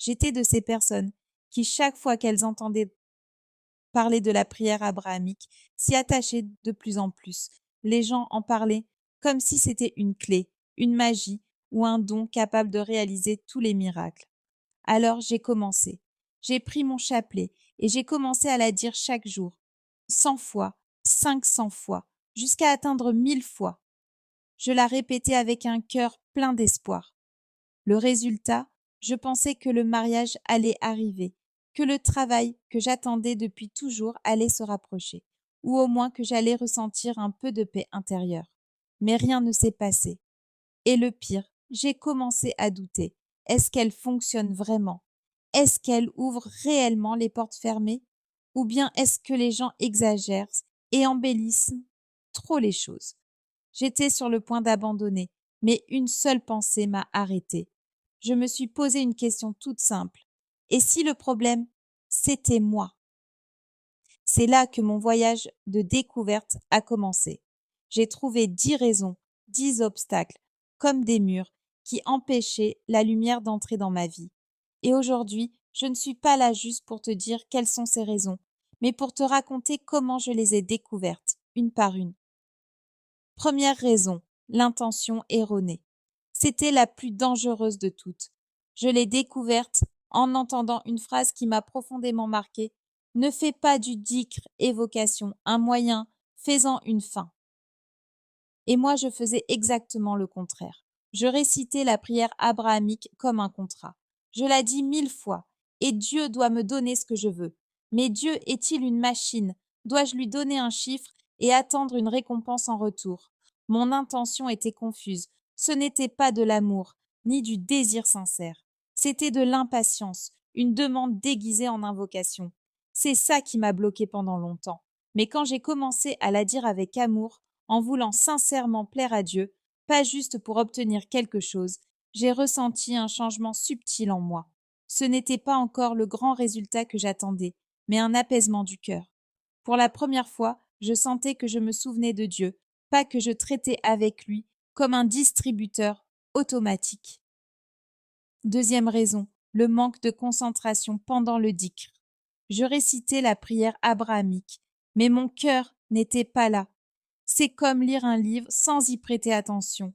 J'étais de ces personnes qui, chaque fois qu'elles entendaient parler de la prière abrahamique, s'y attachaient de plus en plus. Les gens en parlaient comme si c'était une clé, une magie ou un don capable de réaliser tous les miracles. Alors j'ai commencé. J'ai pris mon chapelet et j'ai commencé à la dire chaque jour, 100 fois, 500 fois, jusqu'à atteindre 1000 fois. Je la répétais avec un cœur plein d'espoir. Le résultat, je pensais que le mariage allait arriver, que le travail que j'attendais depuis toujours allait se rapprocher, ou au moins que j'allais ressentir un peu de paix intérieure. Mais rien ne s'est passé. Et le pire, j'ai commencé à douter. Est-ce qu'elle fonctionne vraiment? Est-ce qu'elle ouvre réellement les portes fermées? Ou bien est-ce que les gens exagèrent et embellissent trop les choses? J'étais sur le point d'abandonner, mais une seule pensée m'a arrêtée. Je me suis posé une question toute simple. Et si le problème, c'était moi? C'est là que mon voyage de découverte a commencé. J'ai trouvé 10 raisons, 10 obstacles, comme des murs, qui empêchaient la lumière d'entrer dans ma vie. Et aujourd'hui, je ne suis pas là juste pour te dire quelles sont ces raisons, mais pour te raconter comment je les ai découvertes, une par une. Première raison, l'intention erronée. C'était la plus dangereuse de toutes. Je l'ai découverte en entendant une phrase qui m'a profondément marquée. Ne fais pas du dhikr évocation un moyen, fais-en une fin. Et moi, je faisais exactement le contraire. Je récitais la prière abrahamique comme un contrat. Je la dis 1000 fois. Et Dieu doit me donner ce que je veux. Mais Dieu est-il une machine? Dois-je lui donner un chiffre et attendre une récompense en retour? Mon intention était confuse. Ce n'était pas de l'amour, ni du désir sincère. C'était de l'impatience, une demande déguisée en invocation. C'est ça qui m'a bloquée pendant longtemps. Mais quand j'ai commencé à la dire avec amour, en voulant sincèrement plaire à Dieu, pas juste pour obtenir quelque chose, j'ai ressenti un changement subtil en moi. Ce n'était pas encore le grand résultat que j'attendais, mais un apaisement du cœur. Pour la première fois, je sentais que je me souvenais de Dieu, pas que je traitais avec lui comme un distributeur automatique. Deuxième raison, le manque de concentration pendant le dhikr. Je récitais la prière abrahamique, mais mon cœur n'était pas là. C'est comme lire un livre sans y prêter attention.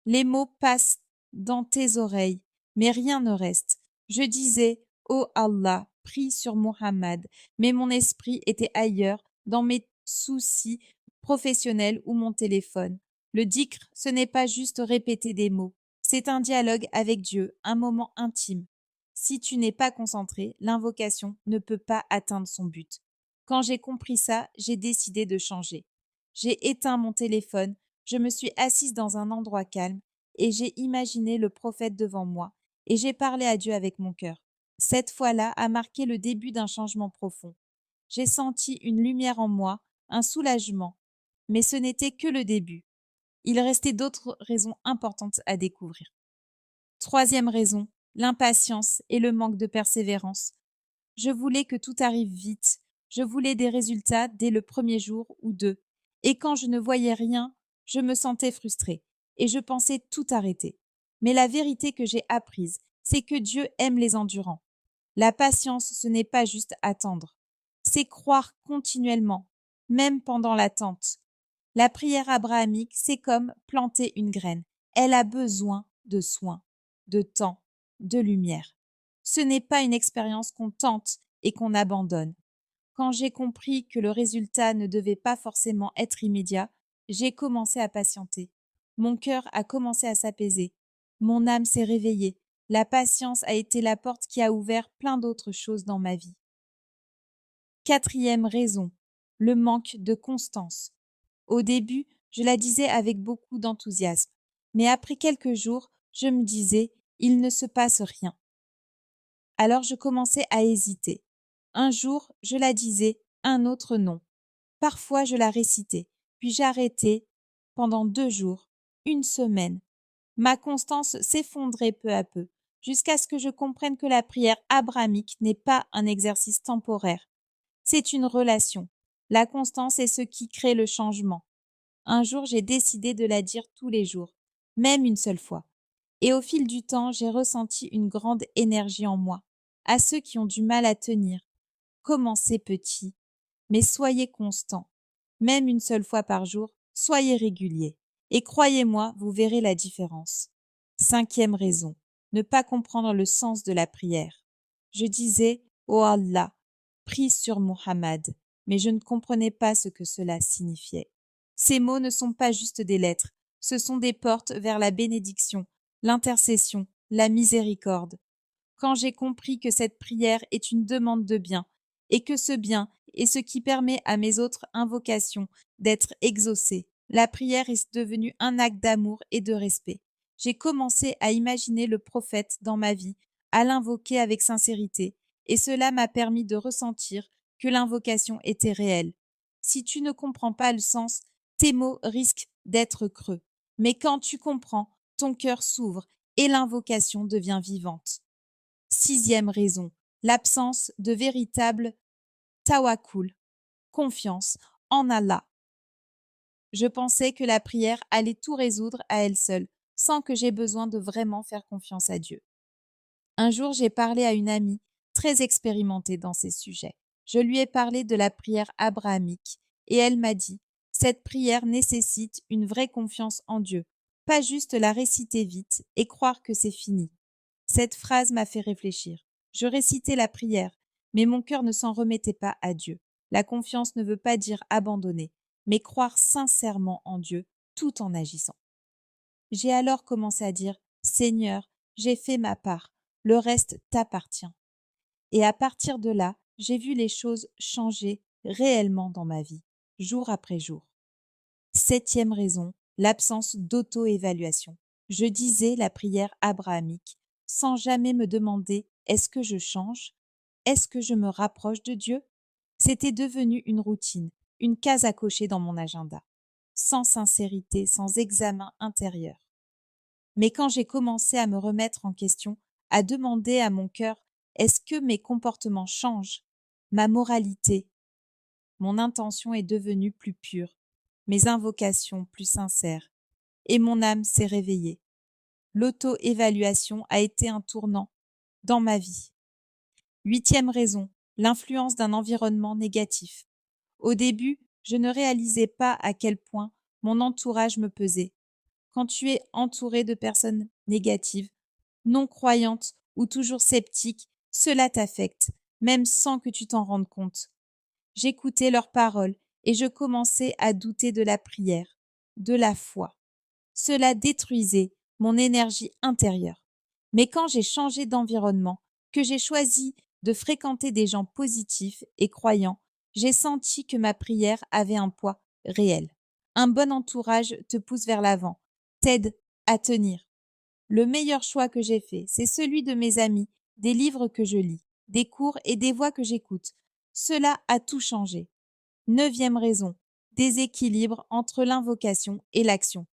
Les mots passent dans tes oreilles, mais rien ne reste. Je disais « Oh Allah, prie sur Muhammad », mais mon esprit était ailleurs, dans mes soucis professionnels ou mon téléphone. Le dhikr, ce n'est pas juste répéter des mots, c'est un dialogue avec Dieu, un moment intime. Si tu n'es pas concentré, l'invocation ne peut pas atteindre son but. Quand j'ai compris ça, j'ai décidé de changer. J'ai éteint mon téléphone, je me suis assise dans un endroit calme et j'ai imaginé le prophète devant moi et j'ai parlé à Dieu avec mon cœur. Cette fois-là a marqué le début d'un changement profond. J'ai senti une lumière en moi, un soulagement, mais ce n'était que le début. Il restait d'autres raisons importantes à découvrir. Troisième raison, l'impatience et le manque de persévérance. Je voulais que tout arrive vite. Je voulais des résultats dès le premier jour ou deux. Et quand je ne voyais rien, je me sentais frustrée et je pensais tout arrêter. Mais la vérité que j'ai apprise, c'est que Dieu aime les endurants. La patience, ce n'est pas juste attendre. C'est croire continuellement, même pendant l'attente. La prière abrahamique, c'est comme planter une graine. Elle a besoin de soins, de temps, de lumière. Ce n'est pas une expérience qu'on tente et qu'on abandonne. Quand j'ai compris que le résultat ne devait pas forcément être immédiat, j'ai commencé à patienter. Mon cœur a commencé à s'apaiser. Mon âme s'est réveillée. La patience a été la porte qui a ouvert plein d'autres choses dans ma vie. Quatrième raison, le manque de constance. Au début, je la disais avec beaucoup d'enthousiasme, mais après quelques jours, je me disais, il ne se passe rien. Alors je commençais à hésiter. Un jour, je la disais, un autre non. Parfois, je la récitais, puis j'arrêtais pendant 2 jours, une semaine. Ma constance s'effondrait peu à peu, jusqu'à ce que je comprenne que la prière abrahamique n'est pas un exercice temporaire. C'est une relation. La constance est ce qui crée le changement. Un jour, j'ai décidé de la dire tous les jours, même une seule fois. Et au fil du temps, j'ai ressenti une grande énergie en moi. À ceux qui ont du mal à tenir, commencez petit, mais soyez constants. Même une seule fois par jour, soyez réguliers. Et croyez-moi, vous verrez la différence. 5e raison, ne pas comprendre le sens de la prière. Je disais, oh Allah, prie sur Muhammad, mais je ne comprenais pas ce que cela signifiait. Ces mots ne sont pas juste des lettres, ce sont des portes vers la bénédiction, l'intercession, la miséricorde. Quand j'ai compris que cette prière est une demande de bien, et que ce bien est ce qui permet à mes autres invocations d'être exaucées, la prière est devenue un acte d'amour et de respect. J'ai commencé à imaginer le prophète dans ma vie, à l'invoquer avec sincérité, et cela m'a permis de ressentir que l'invocation était réelle. Si tu ne comprends pas le sens, tes mots risquent d'être creux. Mais quand tu comprends, ton cœur s'ouvre et l'invocation devient vivante. 6e raison, l'absence de véritable tawakkul, confiance en Allah. Je pensais que la prière allait tout résoudre à elle seule, sans que j'aie besoin de vraiment faire confiance à Dieu. Un jour, j'ai parlé à une amie très expérimentée dans ces sujets. Je lui ai parlé de la prière abrahamique et elle m'a dit « Cette prière nécessite une vraie confiance en Dieu, pas juste la réciter vite et croire que c'est fini. » Cette phrase m'a fait réfléchir. Je récitais la prière, mais mon cœur ne s'en remettait pas à Dieu. La confiance ne veut pas dire abandonner, mais croire sincèrement en Dieu tout en agissant. J'ai alors commencé à dire « Seigneur, j'ai fait ma part, le reste t'appartient. » Et à partir de là, j'ai vu les choses changer réellement dans ma vie, jour après jour. 7e raison, l'absence d'auto-évaluation. Je disais la prière abrahamique sans jamais me demander est-ce que je change? Est-ce que je me rapproche de Dieu? C'était devenu une routine, une case à cocher dans mon agenda, sans sincérité, sans examen intérieur. Mais quand j'ai commencé à me remettre en question, à demander à mon cœur est-ce que mes comportements changent? Ma moralité, mon intention est devenue plus pure, mes invocations plus sincères, et mon âme s'est réveillée. L'auto-évaluation a été un tournant dans ma vie. 8e raison, l'influence d'un environnement négatif. Au début, je ne réalisais pas à quel point mon entourage me pesait. Quand tu es entouré de personnes négatives, non croyantes ou toujours sceptiques, cela t'affecte, même sans que tu t'en rendes compte. J'écoutais leurs paroles et je commençais à douter de la prière, de la foi. Cela détruisait mon énergie intérieure. Mais quand j'ai changé d'environnement, que j'ai choisi de fréquenter des gens positifs et croyants, j'ai senti que ma prière avait un poids réel. Un bon entourage te pousse vers l'avant, t'aide à tenir. Le meilleur choix que j'ai fait, c'est celui de mes amis, des livres que je lis, des cours et des voix que j'écoute. Cela a tout changé. 9e raison, déséquilibre entre l'invocation et l'action.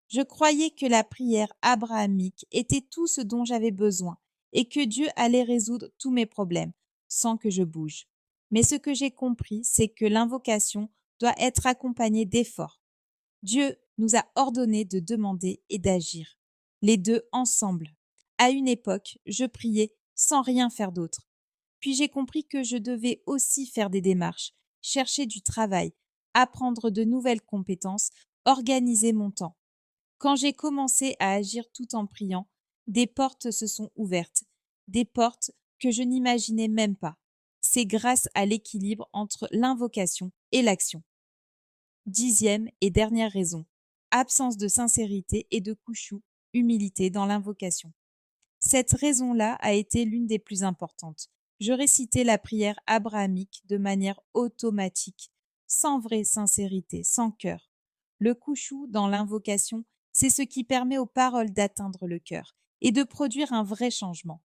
Je croyais que la prière abrahamique était tout ce dont j'avais besoin et que Dieu allait résoudre tous mes problèmes sans que je bouge. Mais ce que j'ai compris, c'est que l'invocation doit être accompagnée d'efforts. Dieu nous a ordonné de demander et d'agir, les deux ensemble. À une époque, je priais sans rien faire d'autre. Puis j'ai compris que je devais aussi faire des démarches, chercher du travail, apprendre de nouvelles compétences, organiser mon temps. Quand j'ai commencé à agir tout en priant, des portes se sont ouvertes, des portes que je n'imaginais même pas. C'est grâce à l'équilibre entre l'invocation et l'action. 10e et dernière raison, absence de sincérité et de khushu, humilité dans l'invocation. Cette raison-là a été l'une des plus importantes. Je récitais la prière abrahamique de manière automatique, sans vraie sincérité, sans cœur. Le khushu dans l'invocation, c'est ce qui permet aux paroles d'atteindre le cœur et de produire un vrai changement.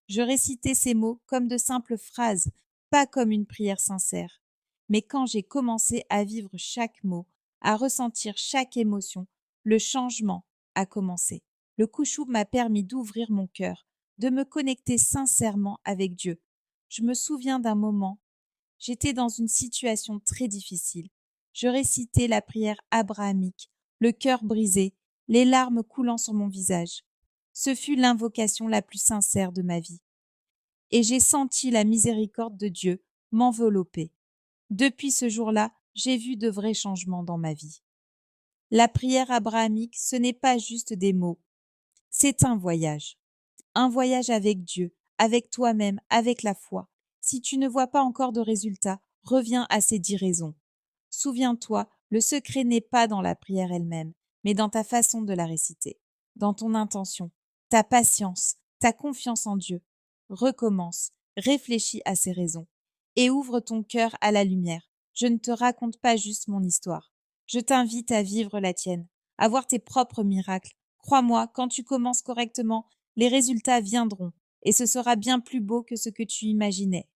Je récitais ces mots comme de simples phrases, pas comme une prière sincère. Mais quand j'ai commencé à vivre chaque mot, à ressentir chaque émotion, le changement a commencé. Le khushu m'a permis d'ouvrir mon cœur, de me connecter sincèrement avec Dieu. Je me souviens d'un moment, j'étais dans une situation très difficile. Je récitais la prière abrahamique, le cœur brisé, les larmes coulant sur mon visage. Ce fut l'invocation la plus sincère de ma vie. Et j'ai senti la miséricorde de Dieu m'envelopper. Depuis ce jour-là, j'ai vu de vrais changements dans ma vie. La prière abrahamique, ce n'est pas juste des mots, c'est un voyage avec Dieu, avec toi-même, avec la foi. Si tu ne vois pas encore de résultats, reviens à ces 10 raisons. Souviens-toi, le secret n'est pas dans la prière elle-même, mais dans ta façon de la réciter, dans ton intention, ta patience, ta confiance en Dieu. Recommence, réfléchis à ces raisons et ouvre ton cœur à la lumière. Je ne te raconte pas juste mon histoire. Je t'invite à vivre la tienne, à voir tes propres miracles. Crois-moi, quand tu commences correctement, les résultats viendront et ce sera bien plus beau que ce que tu imaginais.